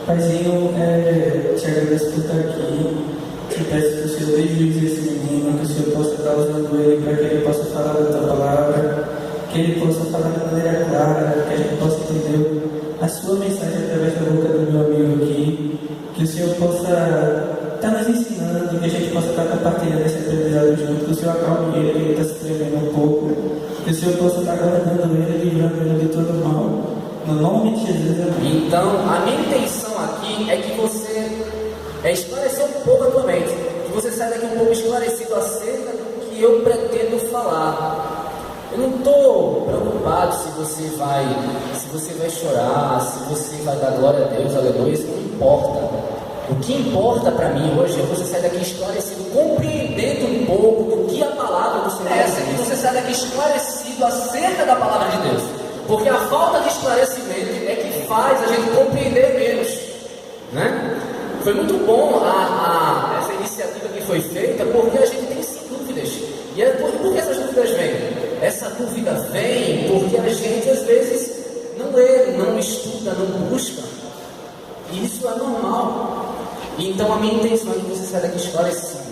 Paizinho, te agradeço por estar aqui. Te peço que o Senhor dê juízo a esse menino, que o Senhor possa estar usando ele para que ele possa falar da tua palavra, que ele possa falar de maneira clara, que a gente possa entender a sua mensagem através da boca do meu amigo aqui, que o Senhor possa estar nos ensinando, que a gente possa estar compartilhando esse aprendizado junto, que o Senhor acalme ele, que ele está se tremendo um pouco, que o Senhor possa estar guardando ele, livrando ele de todo mal. No nome de Jesus, amém. Então, a minha intenção aqui é que você esclareça um pouco a tua mente, que você saia daqui um pouco esclarecido acerca do que eu pretendo falar. Eu não estou preocupado se você vai chorar, se você vai dar glória a Deus, aleluia, isso não importa. O que importa para mim hoje é você sair daqui esclarecido, compreendendo um pouco do que a palavra do Senhor é, que você saia daqui esclarecido acerca da palavra de Deus. Porque a falta de esclarecimento é que faz a gente compreender menos, né? Foi muito bom essa iniciativa que foi feita, porque a gente tem sim dúvidas. E por que essas dúvidas vêm? Essa dúvida vem porque a gente às vezes não lê, não estuda, não busca. E isso é normal. Então a minha intenção é que você saia daqui esclarecido.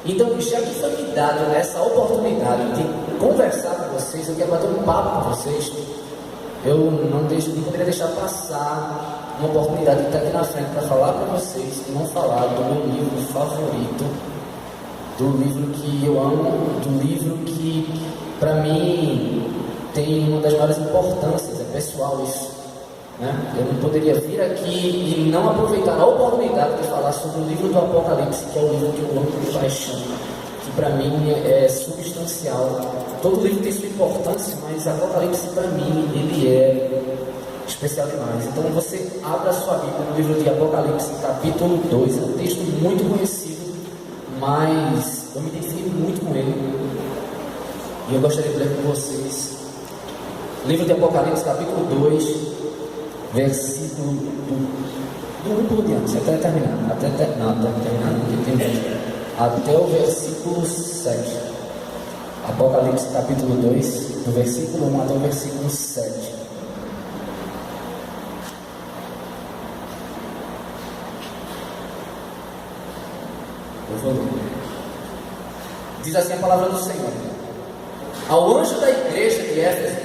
Então, já que foi me dado essa oportunidade de conversar com vocês, eu quero bater um papo com vocês. Eu não poderia deixar passar uma oportunidade de estar aqui na frente para falar para vocês e não falar do meu livro favorito, do livro que eu amo, do livro que para mim tem uma das maiores importâncias, é pessoal isso, né? Eu não poderia vir aqui e não aproveitar a oportunidade de falar sobre o livro do Apocalipse, que é o livro que eu amo de paixão, que para mim é substancial. Todo livro tem sua importância, mas Apocalipse para mim ele é especial demais. Então você abra a sua Bíblia no livro de Apocalipse, capítulo 2. É um texto muito conhecido, mas eu me identifico muito com ele e eu gostaria de ler com vocês. Livro de Apocalipse, capítulo 2, versículo do 1 por diante, até terminar, até o versículo 7. Apocalipse capítulo 2, do versículo 1 até o versículo 7. Eu vou ler. Diz assim a palavra do Senhor: ao anjo da igreja de Éfeso,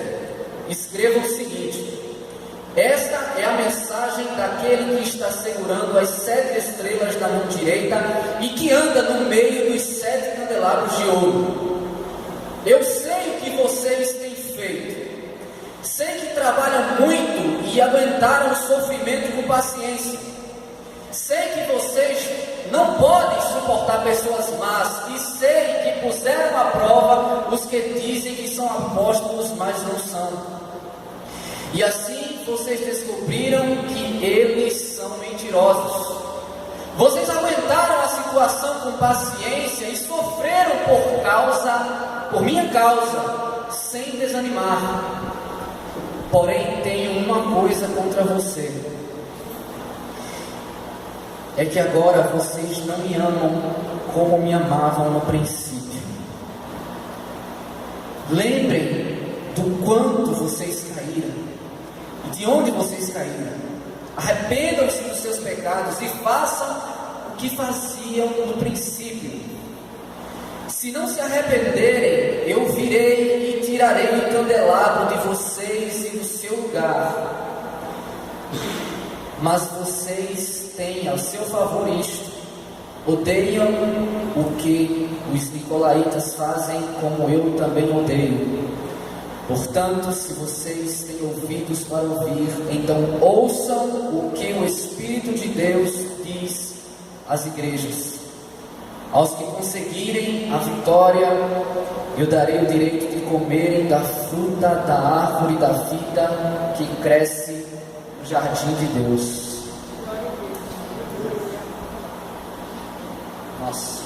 escreva o seguinte: esta é a mensagem daquele que está segurando as 7 estrelas da mão direita e que anda no meio dos 7 candelabros de ouro. Eu sei o que vocês têm feito. Sei que trabalham muito e aguentaram o sofrimento com paciência. Sei que vocês não podem suportar pessoas más e sei que puseram à prova os que dizem que são apóstolos, mas não são. E assim vocês descobriram que eles são mentirosos. Vocês aguentaram a situação com paciência e sofreram por minha causa, sem desanimar. Porém, tenho uma coisa contra você: é que agora vocês não me amam como me amavam no princípio. Lembrem do quanto vocês caíram e de onde vocês caíram. Arrependam-se dos seus pecados e façam o que faziam no princípio. Se não se arrependerem, eu virei e tirarei o candelabro de vocês e do seu lugar. Mas vocês têm ao seu favor isto: odeiam o que os nicolaítas fazem, como eu também odeio. Portanto, se vocês têm ouvidos para ouvir, então ouçam o que o Espírito de Deus diz às igrejas. Aos que conseguirem a vitória, eu darei o direito de comerem da fruta da árvore da vida que cresce no jardim de Deus. Nossa.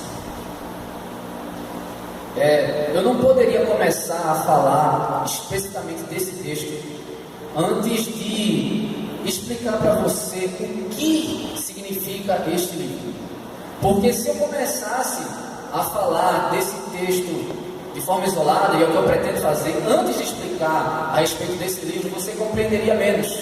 Eu não poderia começar a falar especificamente desse texto antes de explicar para você o que significa este livro. Porque se eu começasse a falar desse texto de forma isolada, e é o que eu pretendo fazer, antes de explicar a respeito desse livro, você compreenderia menos.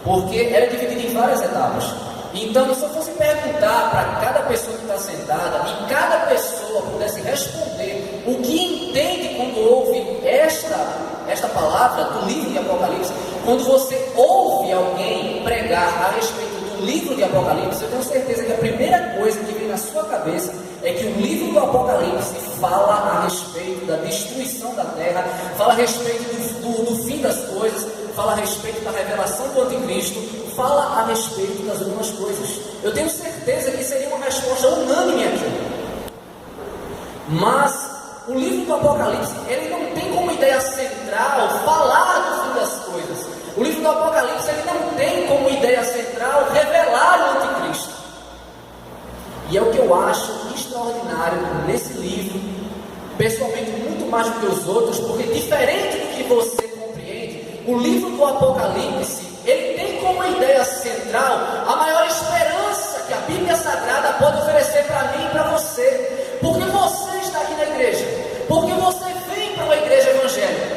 porque era dividido em várias etapas. Então, se eu fosse perguntar para cada pessoa que está sentada, e cada pessoa pudesse responder o que entende quando ouve esta palavra do livro de Apocalipse, quando você ouve alguém pregar a respeito do livro de Apocalipse, eu tenho certeza que a primeira coisa que vem na sua cabeça é que o livro do Apocalipse fala a respeito da destruição da terra, fala a respeito do fim das coisas, fala a respeito da revelação do anticristo, fala a respeito das últimas coisas. Eu tenho certeza que seria uma resposta unânime aqui. Mas o livro do Apocalipse, ele não tem como ideia central falar do fim das coisas. O livro do Apocalipse, ele não tem como ideia central revelar o anticristo. E é o que eu acho extraordinário nesse livro, pessoalmente muito mais do que os outros, porque diferente do que você compreende, o livro do Apocalipse, ele tem como ideia central a maior esperança que a Bíblia Sagrada pode oferecer para mim e para você. Porque você está aqui na igreja, porque você vem para uma igreja evangélica,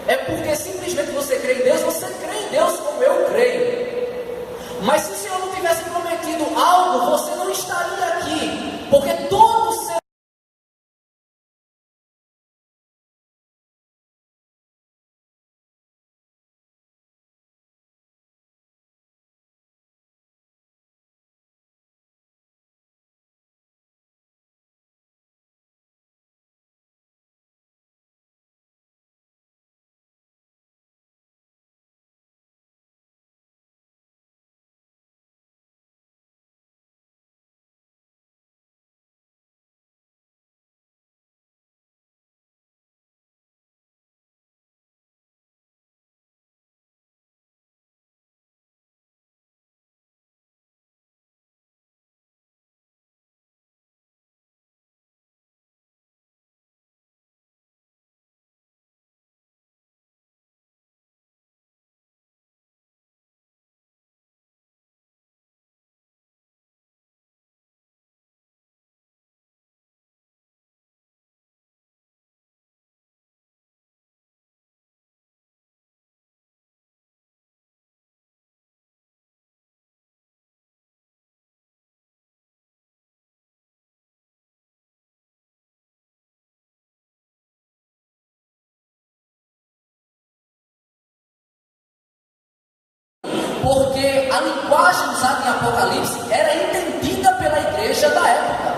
é porque simplesmente você crê em Deus, você crê em Deus como eu creio. Mas se o Senhor não tivesse prometido algo, você não estaria aqui, porque todo ser porque a linguagem usada em Apocalipse era entendida pela igreja da época.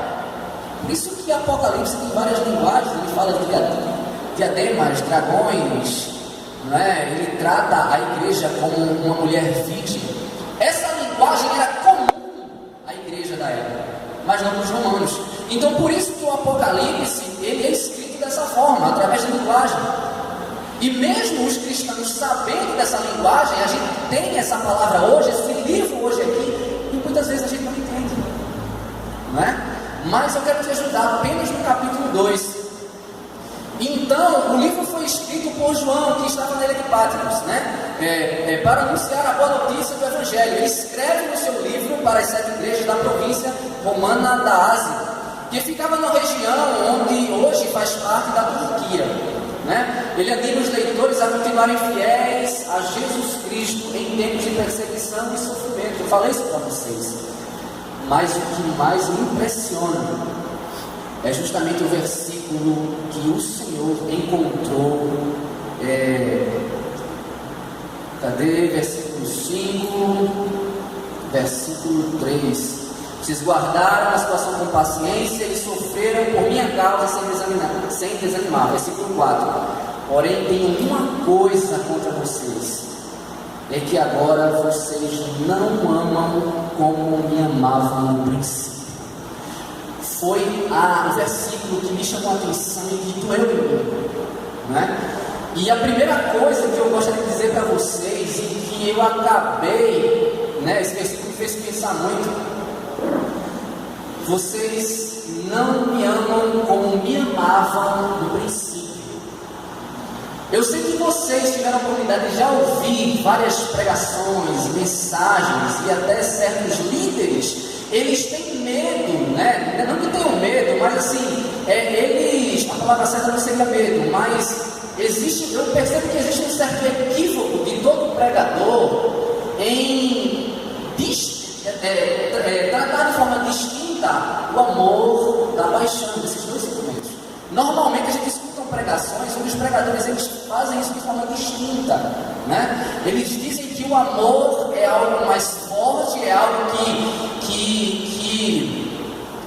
Por isso que Apocalipse tem várias linguagens. Ele fala de diademas, dragões, não é? Ele trata a igreja como uma mulher virgem. Essa linguagem era comum à igreja da época, mas não para os romanos. Então por isso que o Apocalipse ele é escrito dessa forma, através da linguagem. E mesmo os cristãos sabendo dessa linguagem, a gente tem essa palavra hoje, esse livro hoje aqui, e muitas vezes a gente não entende, não é? Mas eu quero te ajudar apenas no capítulo 2. Então, o livro foi escrito por João, que estava na ilha de Patmos, né? Para anunciar a boa notícia do Evangelho. Ele escreve no seu livro para as 7 igrejas da província romana da Ásia, que ficava na região onde hoje faz parte da Turquia. Né? Ele anima os leitores a continuarem fiéis a Jesus Cristo em tempos de perseguição e sofrimento. Eu falei isso para vocês. Mas o que mais me impressiona é justamente o versículo que o Senhor encontrou. Cadê? Versículo 5, versículo 3. Vocês guardaram a situação com paciência e sofreram por minha causa sem desanimar. Versículo 4. Porém, tenho uma coisa contra vocês, é que agora vocês não amam como me amavam no princípio. Foi o versículo que me chamou a atenção e que doeu em mim, né? E a primeira coisa que eu gostaria de dizer para vocês, e que eu acabei, né, esse versículo me fez pensar muito: vocês não me amam como me amavam no princípio. Eu sei que vocês tiveram a oportunidade de já ouvir várias pregações, mensagens, e até certos líderes, eles têm medo, né? Não que tenham medo, mas assim, a palavra certa não seria medo, mas eu percebo que existe um certo equívoco de todo pregador em tratar de forma distinta o amor da paixão, desses dois sentimentos. Normalmente a gente escuta pregações onde os pregadores eles fazem isso de forma distinta, né? Eles dizem que o amor é algo mais forte, é algo que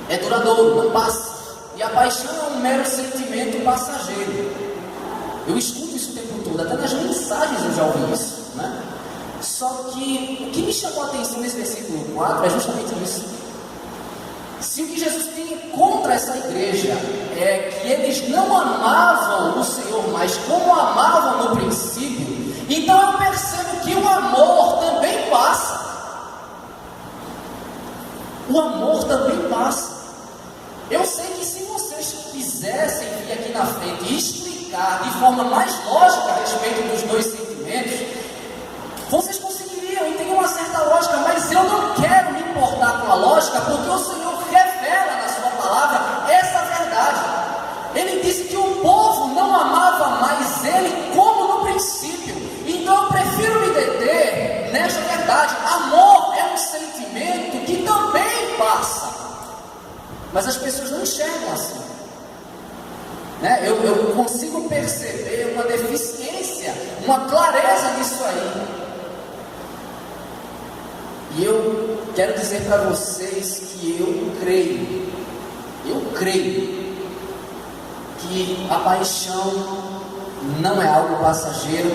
é duradouro, não passa. E a paixão é um mero sentimento passageiro. Eu escuto isso o tempo todo, até nas mensagens eu já ouvi isso, né? Só que o que me chamou a atenção nesse versículo 4 é justamente isso. Se o que Jesus tem contra essa igreja é que eles não amavam o Senhor mais como amavam no princípio, então eu percebo que o amor também passa. O amor também passa. Eu sei que se vocês quisessem vir aqui na frente e explicar de forma mais lógica a respeito dos dois sentimentos, vocês conseguiriam e tem uma certa lógica, mas eu não quero me importar com a lógica, porque o Senhor revela na sua palavra essa verdade. Ele disse que o povo não amava mais ele como no princípio. Então eu prefiro me deter nesta verdade. Amor é um sentimento que também passa, mas as pessoas não enxergam assim, né? Eu consigo perceber uma deficiência, uma clareza nisso aí. E eu quero dizer para vocês que eu creio que a paixão não é algo passageiro,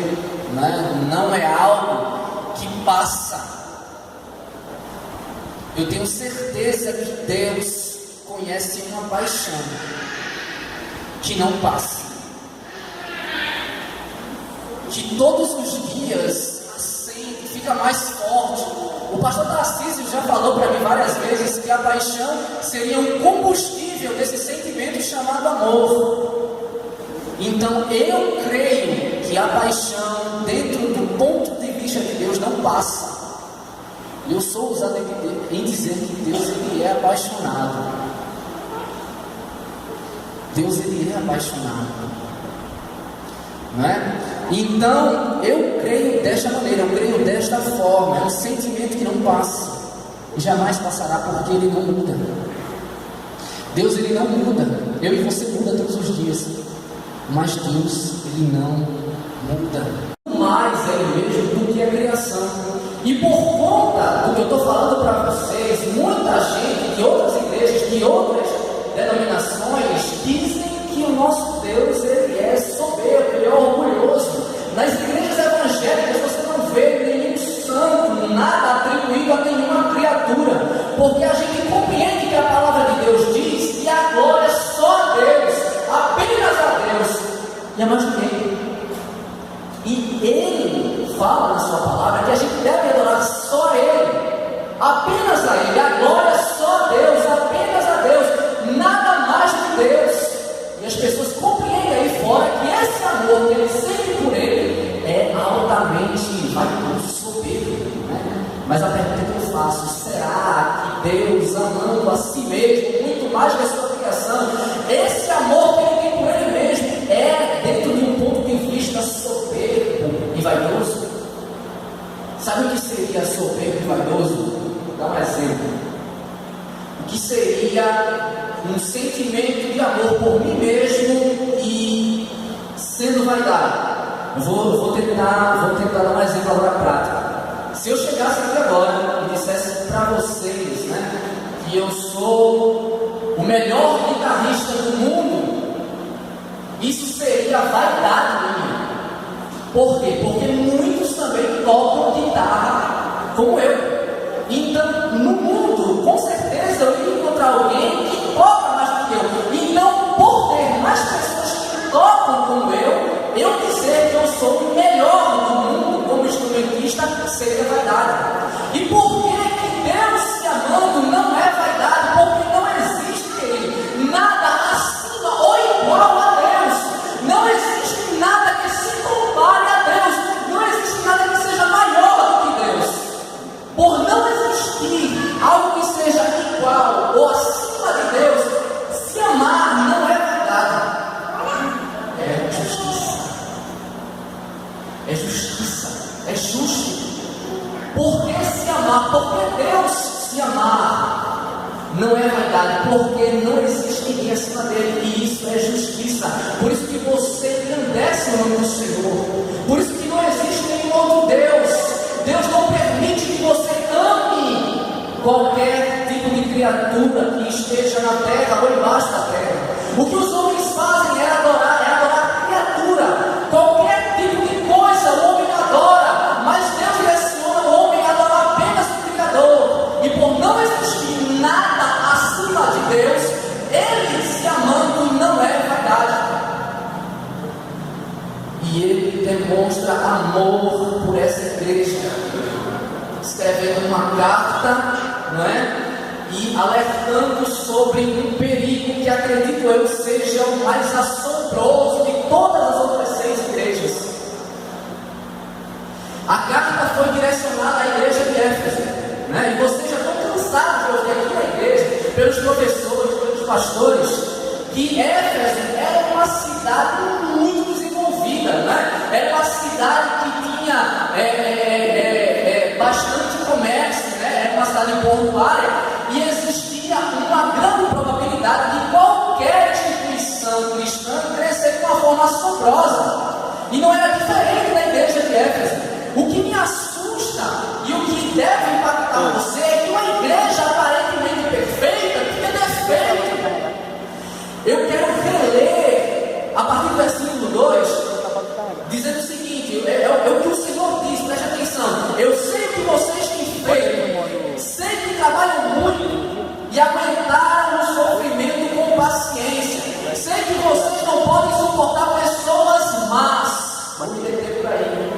né? Não é algo que passa. Eu tenho certeza que Deus conhece uma paixão que não passa, que todos os dias acende, fica mais forte. O pastor Tarcísio já falou para mim várias vezes que a paixão seria um combustível desse sentimento chamado amor. Então eu creio que a paixão, dentro do ponto de vista de Deus, não passa. Eu sou ousado em dizer que Deus ele é apaixonado. Deus ele é apaixonado, não é? Então eu creio desta maneira, eu creio desta forma. É um sentimento que não passa e jamais passará, porque ele não muda. Deus ele não muda. Eu e você muda todos os dias, mas Deus ele não muda. Mais é ele mesmo do que a criação. E por conta do que eu estou falando para vocês, muita gente de outras igrejas, de outras denominações, dizem que o nosso Deus ele é soberbo, ele é orgulhoso. Nas igrejas evangélicas você não vê nenhum santo, nada atribuído a nenhuma criatura, porque a gente compreende que a palavra de Deus diz que a glória é só a Deus, apenas a Deus, e a mais ninguém. E Ele fala na sua palavra que a gente deve adorar só a Ele, apenas a Ele, a glória é só a Deus, apenas a Deus, nada mais do que Deus. E as pessoas compreendem aí fora que esse amor que Ele sente por Ele é altamente soberbo, né? Mas a pergunta que eu faço, será que Deus, amando a si mesmo, muito mais que a sua criação, esse amor que Ele tem por Ele mesmo, é dentro de um ponto de vista soberbo e vaidoso? Sabe o que seria soberbo e vaidoso? Vou dar um exemplo. O que seria um sentimento de amor por mim mesmo e sendo vaidade? Eu vou tentar dar um exemplo agora prático. Se eu chegasse aqui agora e dissesse para vocês, né, que eu sou o melhor guitarrista do mundo, isso seria vaidade minha. Por quê? Porque muitos também tocam guitarra como eu. Então, no mundo, com certeza eu ia encontrar alguém que toca mais do que eu. Então, por ter mais pessoas que tocam como eu dizer que eu sou o melhor do mundo como instrumentista seria vaidade. E por que Deus se amando não é vaidade? Porque não existe, querido, nada acima ou igual a Deus. Não existe nada que se compare a Deus. Não existe nada que seja maior do que Deus. não é vaidade, porque não existe ninguém acima dele, e isso é justiça. Por isso que você engrandece o nome do Senhor, por isso que não existe nenhum outro Deus. Deus não permite que você ame qualquer tipo de criatura que esteja na terra ou embaixo da terra. O que os homens fazem é adorar a criatura. Qualquer tipo de coisa o homem adora, mas Deus direciona o homem a adorar apenas o Criador. E por não existir nada acima de Deus, ele se amando não é vaidade. E ele demonstra amor por essa igreja, escrevendo uma carta, não é? E alertando sobre um perigo que acredito eu seja o mais assombroso de todas as outras 6 igrejas. A carta foi direcionada à igreja de Éfeso, né? E vocês já estão cansados de ouvir aqui na igreja, pelos professores, pelos pastores, que Éfeso era uma cidade muito desenvolvida, né? Era uma cidade que tinha bastante comércio, né? Era uma cidade portuária. E existia uma grande probabilidade de qualquer instituição cristã crescer de uma forma assombrosa. E não era diferente da igreja de Éfeso. O que me assusta e o que deve impactar você é que uma igreja aparentemente perfeita tem defeito. Eu quero reler a partir do versículo 2, dizendo o seguinte: é o que o Senhor diz, preste atenção. Eu sei o que vocês têm feito, sei que trabalham muito e aguentaram o sofrimento com paciência. Sei que vocês não podem suportar pessoas más. Vamos entender por aí.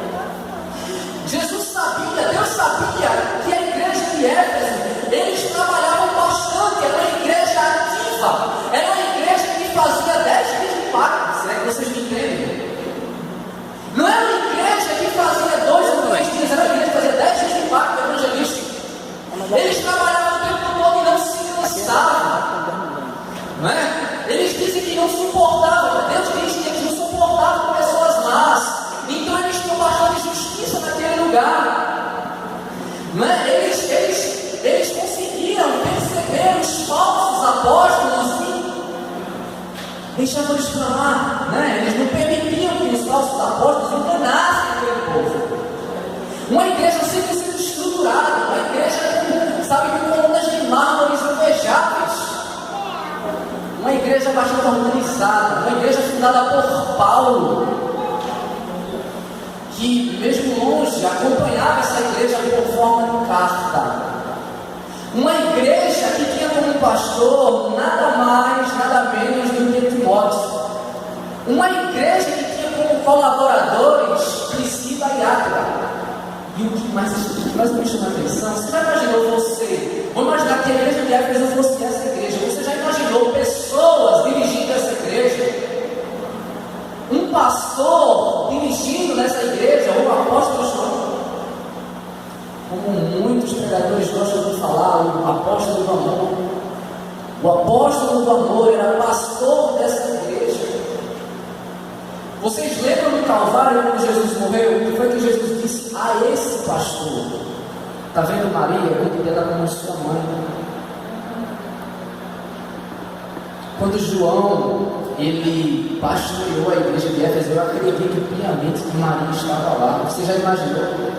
Jesus sabia, Deus sabia que a igreja de Éfeso, eles trabalhavam bastante, era uma igreja ativa, era uma igreja que fazia 10 dias de pacto, será que vocês me entendem? Não era uma igreja que fazia 2 ou 3 dias, era uma igreja que fazia 10 dias de pacto evangelístico. Eles trabalhavam o tempo todo e não se cansavam, não é? Eles dizem que não suportavam, Deus diz que eles não suportavam pessoas más, então eles tinham bastante justiça naquele lugar, não é? Eles conseguiram perceber os falsos apóstolos e deixavam eles para lá, né? Eles não permitiam que os falsos apóstolos enganassem aquele povo. Uma igreja sempre sendo estruturada, uma igreja, sabe, com colunas de mármores invejáveis, uma igreja bastante organizada, uma igreja fundada por Paulo, que mesmo longe acompanhava essa igreja por forma de carta. Uma igreja que tinha como pastor nada mais, nada menos do que Timóteo. Uma igreja que tinha como colaboradores Priscila e Áquila. E o que mais me chama a atenção, você já imaginou vamos imaginar que a igreja de Éfeso fosse essa igreja. Você já imaginou pessoas dirigindo essa igreja? Um pastor dirigindo nessa igreja, ou um apóstolo João? Como muitos pregadores gostam de falar, o apóstolo do amor. O apóstolo do amor era pastor dessa igreja. Vocês lembram do Calvário quando Jesus morreu? O que foi que Jesus disse a esse pastor? Está vendo Maria? Eu queria dar como sua mãe. Quando João ele pastoreou a igreja de Éfeso, eu acredito piamente que Maria estava lá. Você já imaginou?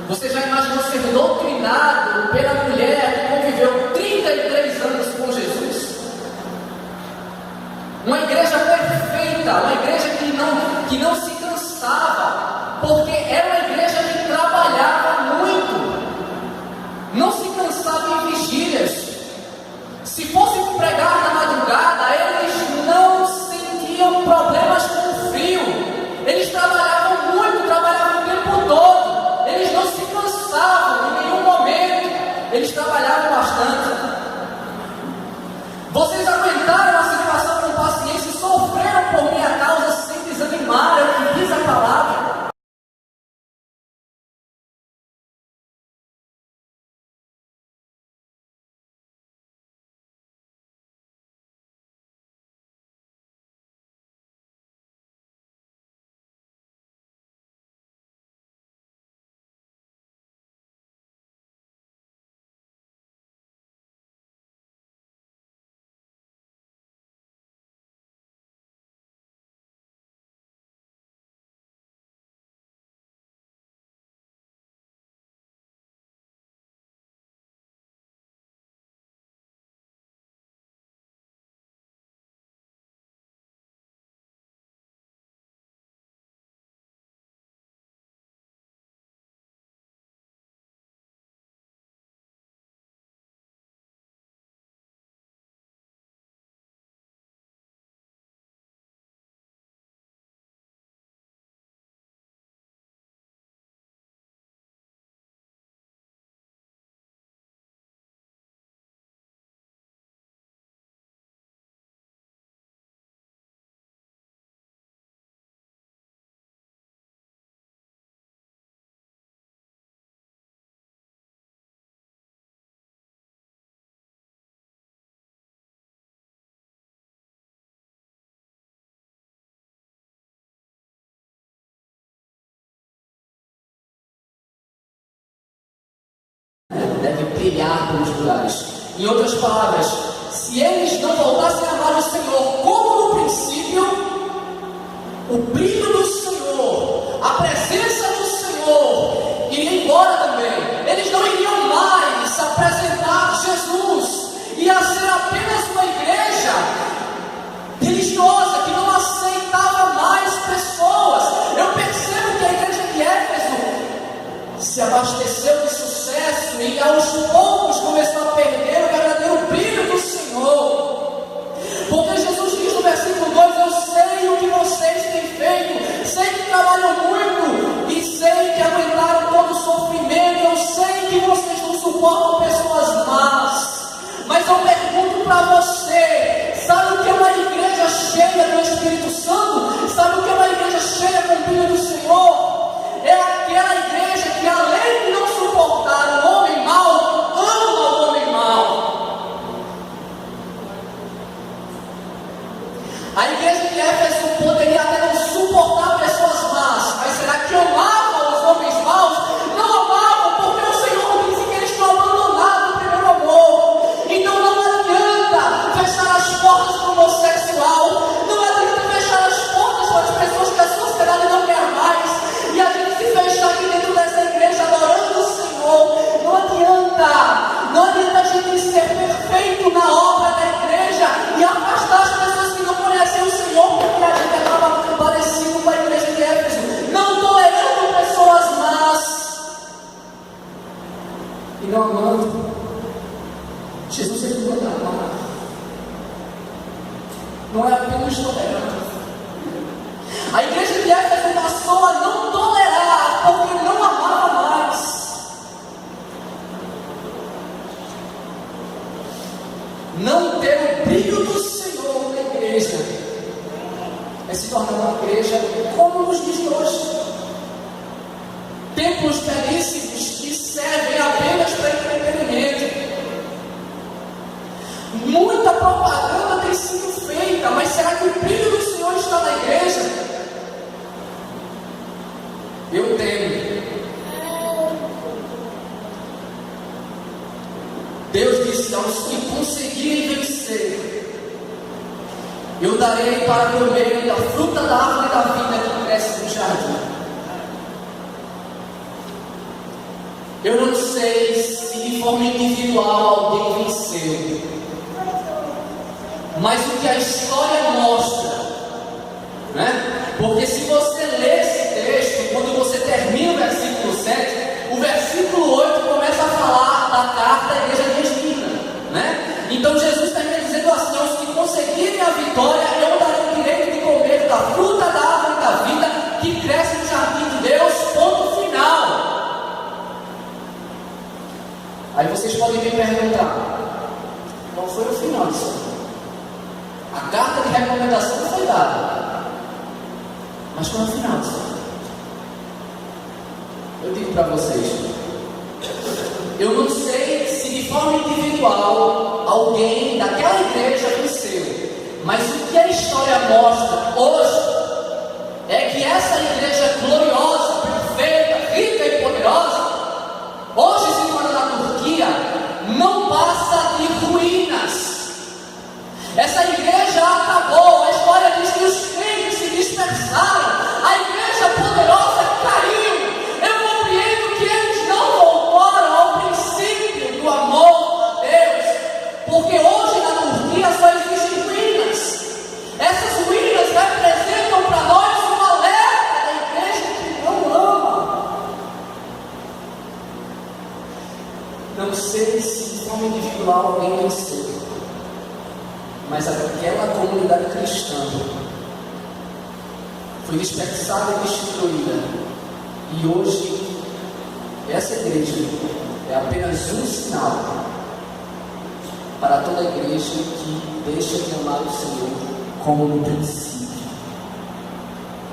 Você já imaginou ser doutrinado pela mulher que conviveu 33 anos com Jesus? Uma igreja perfeita, uma igreja que não se cansava, porque era uma igreja que trabalhava muito, não se cansava em vigílias. Se fosse pregar na madrugada, eles não sentiam problemas com o frio, eles trabalhavam muito, trabalhavam o tempo todo, eles não se cansavam em nenhum momento, eles trabalhavam bastante. Vocês aguentaram a situação com paciência e sofreram por minha causa sem desanimar, é o que diz a palavra. deve brilhar pelos lugares. Em outras palavras, se eles não voltassem a amar o Senhor como no princípio, o brilho do Senhor, a presença do Senhor iria embora também. Eles não iriam mais apresentar Jesus, ia ser apenas uma igreja religiosa que não aceitava mais pessoas. Eu percebo que a igreja de Éfeso se abasteceu de sucesso e aos poucos começou a perder o verdadeiro brilho do Senhor. Porque Jesus diz no versículo 2: eu sei o que vocês têm feito, sei que trabalham muito e sei que aguentaram todo o sofrimento, eu sei que vocês não suportam pessoas más. Mas eu pergunto para você, sabe o que é uma igreja cheia do Espírito Santo? Sabe o que é uma igreja cheia com o brilho do Senhor? É aquela igreja que, além de não suportar o homem mau, ama o homem mau. A igreja de Éfeso poderia até não suportar pessoas más, mas será que amava os homens maus? Não amavam, porque o Senhor disse que eles tinham abandonado o primeiro amor. Então não adianta fechar as portas para o homossexual, não adianta fechar as portas para as pessoas que a sociedade não quer mais, e a gente se fechar aqui dentro dessa igreja adorando o Senhor. Não adianta a gente ser perfeito na obra da igreja e afastar as pessoas que não conhecem o Senhor, porque a gente acaba parecido com a igreja de Éfeso, não tolerando pessoas más e não amando. Jesus é muito amado, não é apenas tolerante. A igreja de Éfeso passou a não tolerar porque não amava mais. Não ter o brilho do Senhor na igreja é se tornar uma igreja como nos dias de hoje. Templos belíssimos que servem apenas para entretenimento. Muita propaganda tem sido feita, mas será que o brilho do Senhor está na igreja? Eu temo. Deus disse aos que conseguirem vencer: eu darei para comer da fruta da árvore da vida que cresce no jardim. Eu não sei se de forma individual alguém venceu, mas o que a história mostra, né? Porque se você ler esse texto, quando você termina o versículo 7, o versículo 8 começa a falar da carta à igreja de Esmirna, né? Então Jesus termina dizendo assim: aos que conseguirem a vitória, eu darei o direito de comer da fruta da árvore da vida que cresce no jardim de Deus, ponto final. Aí vocês podem me perguntar: qual foi o final disso? A carta de recomendação foi dada, mas qual é o final disso? Eu digo para vocês, eu não sei se de forma individual alguém daquela igreja venceu, mas o que a história mostra hoje é que essa igreja gloriosa, perfeita, rica e poderosa, hoje situada na Turquia, não passa de ruínas. Essa igreja acabou. A história diz que os crentes se dispersaram, a igreja poderosa caiu. Eu compreendo que eles não voltaram ao princípio do amor a Deus, porque hoje na Turquia só existem ruínas. Essas ruínas representam para nós um alerta da igreja que não ama. Não sei se de forma individual alguém venceu, mas aquela comunidade cristã foi dispersada e destruída, e hoje essa igreja é apenas um sinal para toda a igreja que deixa de amar o Senhor como no princípio.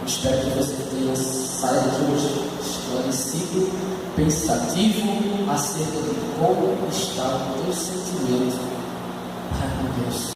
Eu espero que você tenha saído daqui hoje esclarecido, pensativo acerca de como está o teu sentimento para com Deus.